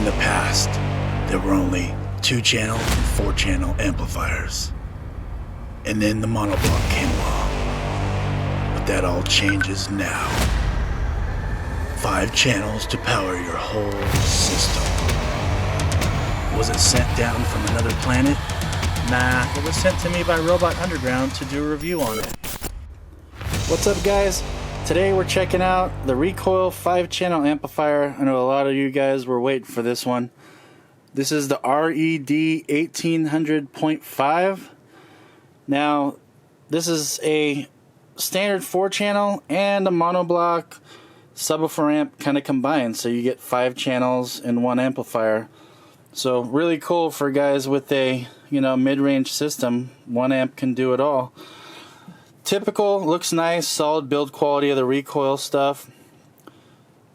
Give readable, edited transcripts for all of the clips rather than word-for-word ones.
the past, there were only 2-channel and 4-channel amplifiers. And then the monoblock came along. But that all changes now. 5 channels to power your whole system. Was it sent down from another planet? Nah, it was sent to me by Robot Underground to do a review on it. What's up, guys? Today we're checking out the Recoil 5-channel amplifier. I know a lot of you guys were waiting for this one. This is the RED1800.5. Now, this is a standard 4-channel and a monoblock subwoofer amp kind of combined, so you get 5 channels in one amplifier. So really cool for guys with a mid-range system. 1 amp can do it all. Typical, looks nice, solid build quality of the Recoil stuff.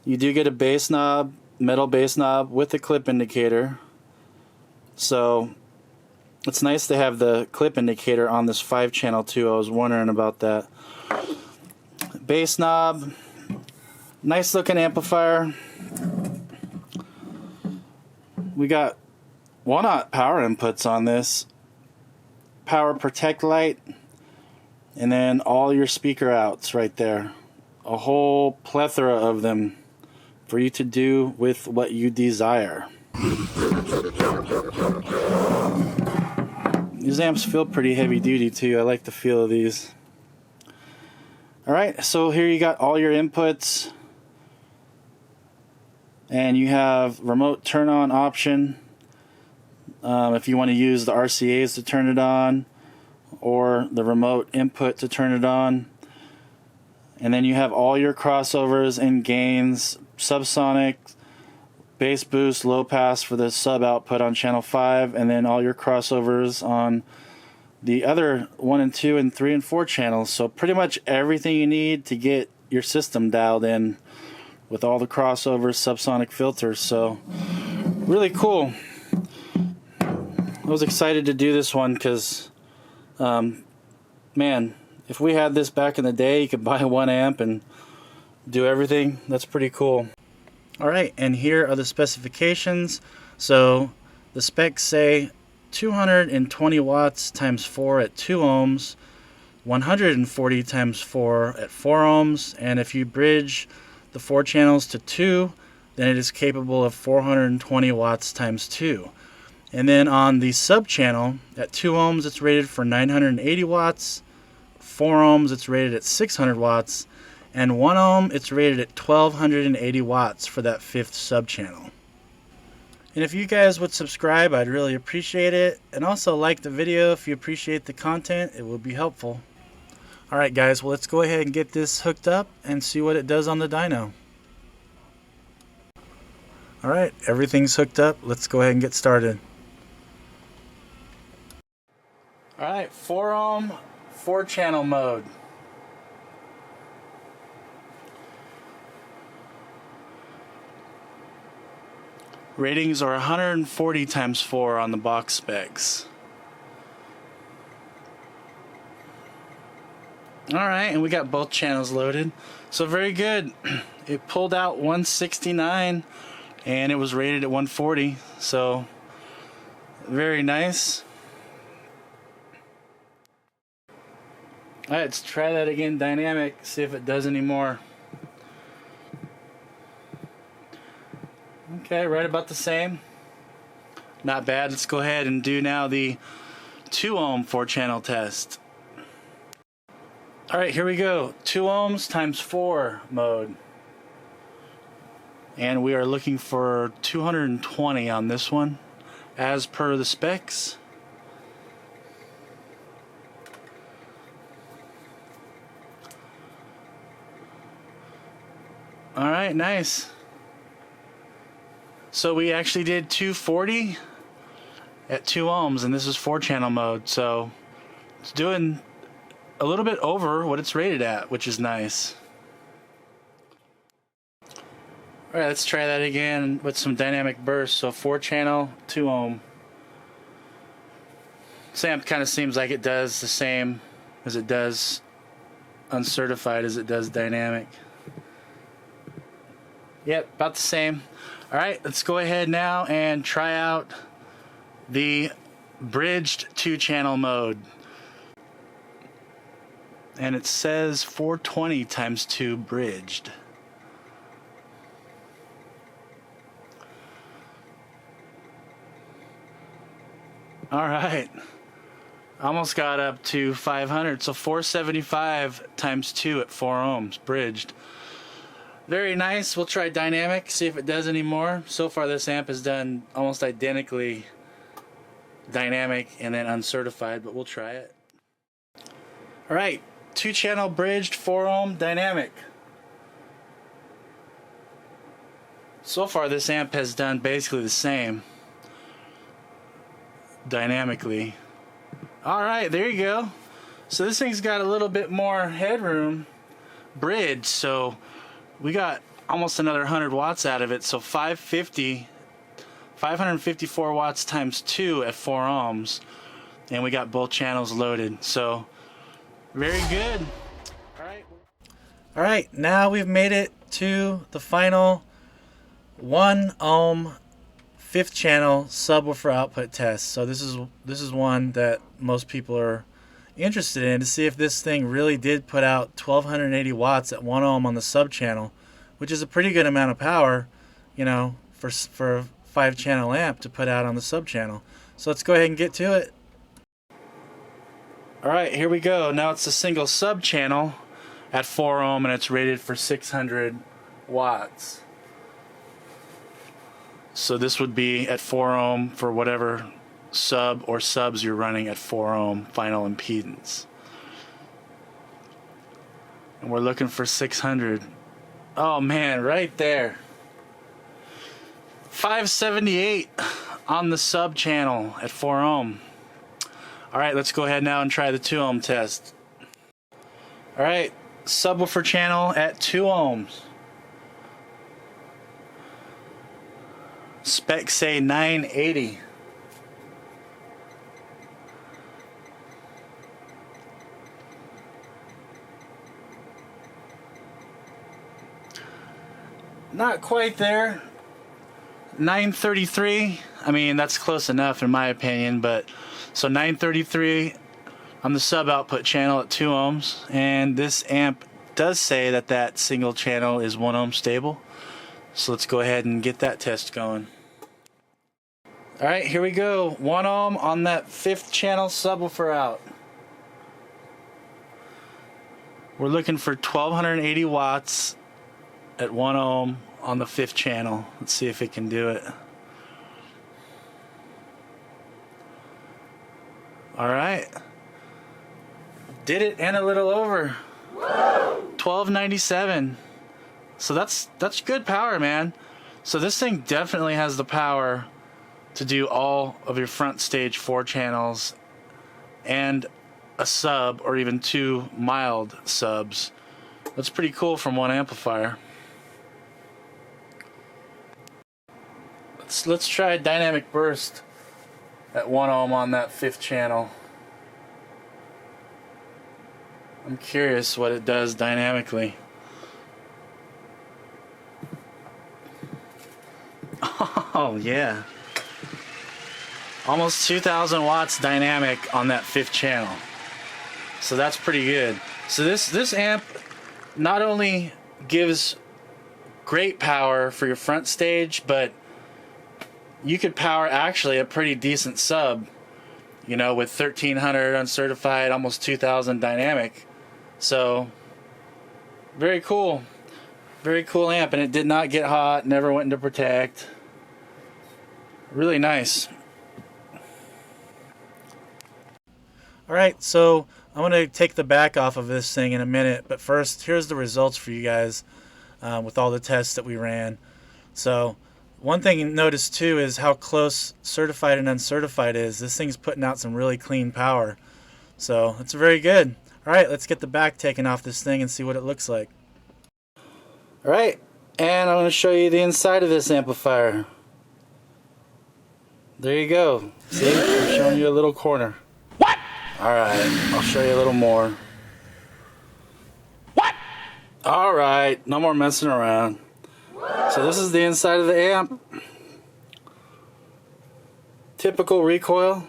You do get a bass knob, metal bass knob with a clip indicator. So it's nice to have the clip indicator on this 5-channel too. I was wondering about that. Bass knob, nice looking amplifier. We got 1-aught power inputs on this. Power protect light. And then all your speaker outs right there. A whole plethora of them for you to do with what you desire. These amps feel pretty heavy duty too. I like the feel of these. Alright, so here you got all your inputs. And you have remote turn on option. If you want to use the RCAs to turn it on, or the remote input to turn it on. And then you have all your crossovers and gains, subsonic, bass boost, low pass for the sub output on channel 5, and then all your crossovers on the other 1 and 2 and 3 and 4 channels. So pretty much everything you need to get your system dialed in with all the crossovers, subsonic filters. So really cool. I was excited to do this one because man, if we had this back in the day, you could buy 1 amp and do everything. That's pretty cool. Alright, and here are the specifications. So the specs say 220 watts times 4 at 2 ohms, 140 times 4 at 4 ohms, and if you bridge the 4 channels to 2, then it is capable of 420 watts times 2. And then on the sub channel at 2 ohms it's rated for 980 watts, 4 ohms it's rated at 600 watts, and 1 ohm it's rated at 1280 watts for that 5th sub channel. And if you guys would subscribe, I'd really appreciate it, and also like the video if you appreciate the content. It will be helpful. Alright guys, well, let's go ahead and get this hooked up and see what it does on the dyno. Alright, everything's hooked up. Let's go ahead and get started. Alright, 4 ohm, 4-channel mode. Ratings are 140 times 4 on the box specs. Alright, and we got both channels loaded. So very good. It pulled out 169 and it was rated at 140. So very nice. Alright, let's try that again, dynamic, see if it does any more. Okay, right about the same. Not bad. Let's go ahead and do now the 2 ohm 4-channel test. Alright, here we go. 2 ohms times 4 mode. And we are looking for 220 on this one, as per the specs. Alright, nice. So we actually did 240 at 2 ohms, and this is 4-channel mode, so it's doing a little bit over what it's rated at, which is nice. Alright, let's try that again with some dynamic burst. So 4-channel, 2 ohm. This amp kind of seems like it does the same as it does uncertified as it does dynamic. Yep, about the same. Alright, let's go ahead now and try out the bridged 2-channel mode. And it says 420 times 2 bridged. Alright, almost got up to 500, so 475 times 2 at 4 ohms, bridged. Very nice. We'll try dynamic, see if it does any more. So far this amp has done almost identically dynamic and then uncertified, but we'll try it. Alright, 2-channel bridged 4 ohm dynamic. So far this amp has done basically the same dynamically. Alright, there you go. So this thing's got a little bit more headroom bridge, so we got almost another 100 watts out of it. So 554 watts times 2 at 4 ohms, and we got both channels loaded. So very good. Alright, now we've made it to the final 1 ohm 5th channel subwoofer output test. So this is one that most people are interested in, to see if this thing really did put out 1280 watts at 1 ohm on the sub channel, which is a pretty good amount of power, you know, for a 5-channel amp to put out on the sub channel. So let's go ahead and get to it. Alright, here we go. Now it's a single sub channel at 4 ohm and it's rated for 600 watts. So this would be at 4 ohm for whatever sub or subs you're running at 4 ohm final impedance. And we're looking for 600. Oh man, right there. 578 on the sub channel at 4 ohm. Alright, let's go ahead now and try the 2 ohm test. Alright, subwoofer channel at 2 ohms. Specs say 980. Not quite there. 933. I mean, that's close enough in my opinion, but so 933 on the sub output channel at 2 ohms, and this amp does say that that single channel is 1 ohm stable. So let's go ahead and get that test going. Alright, here we go. 1 ohm on that 5th channel subwoofer out. We're looking for 1280 watts at 1 ohm on the 5th channel. Let's see if it can do it. Alright. Did it and a little over. 1297. So that's good power, man. So this thing definitely has the power to do all of your front stage 4 channels and a sub, or even 2 mild subs. That's pretty cool from one amplifier. Let's try dynamic burst at 1 ohm on that 5th channel. I'm curious what it does dynamically. Oh yeah, almost 2000 watts dynamic on that 5th channel. So that's pretty good. So this amp not only gives great power for your front stage, but you could power actually a pretty decent sub, you know, with 1300 uncertified, almost 2000 dynamic. So very cool. Very cool amp, and it did not get hot, never went into protect. Really nice. Alright, so I'm going to take the back off of this thing in a minute, but first, here's the results for you guys with all the tests that we ran. So, one thing you notice too is how close certified and uncertified is. This thing's putting out some really clean power. So, it's very good. Alright, let's get the back taken off this thing and see what it looks like. Alright, and I'm going to show you the inside of this amplifier. There you go. See, I'm showing you a little corner. What? Alright, I'll show you a little more. What? Alright, no more messing around. So this is the inside of the amp. Typical Recoil.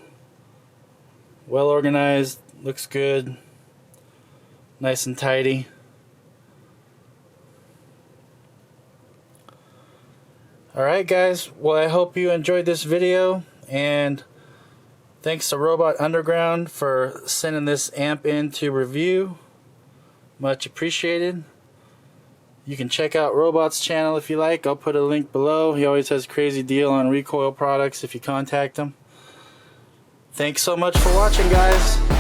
Well organized, looks good, nice and tidy. Alright guys, well I hope you enjoyed this video, and thanks to Robot Underground for sending this amp in to review. Much appreciated. You can check out Robot's channel if you like. I'll put a link below. He always has a crazy deal on Recoil products if you contact him. Thanks so much for watching, guys.